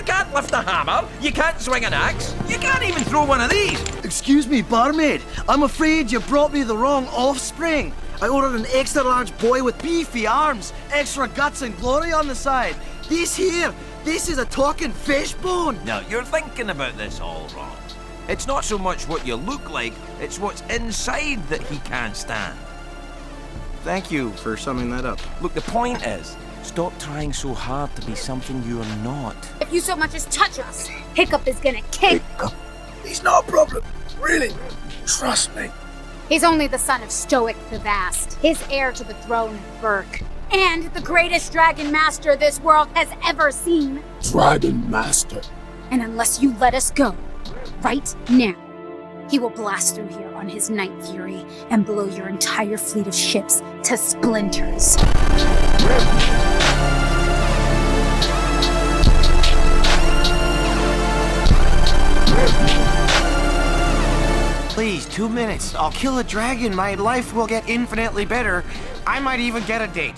can't lift a hammer, you can't swing an axe, you can't even throw one of these. Excuse me, barmaid. I'm afraid you brought me the wrong offspring. I ordered an extra large boy with beefy arms, extra guts and glory on the side. This is a talking fish bone. Now, you're thinking about this all wrong. It's not so much what you look like, it's what's inside that he can't stand. Thank you for summing that up. Look, the point is, stop trying so hard to be something you are not. If you so much as touch us, Hiccup is gonna kick. Hiccup. He's no problem. Really. Trust me. He's only the son of Stoic the Vast, his heir to the throne of Berk, and the greatest dragon master this world has ever seen. Dragon Master. And unless you let us go, right now, he will blast through here on his Night Fury and blow your entire fleet of ships to splinters. Please, 2 minutes. I'll kill a dragon. My life will get infinitely better. I might even get a date.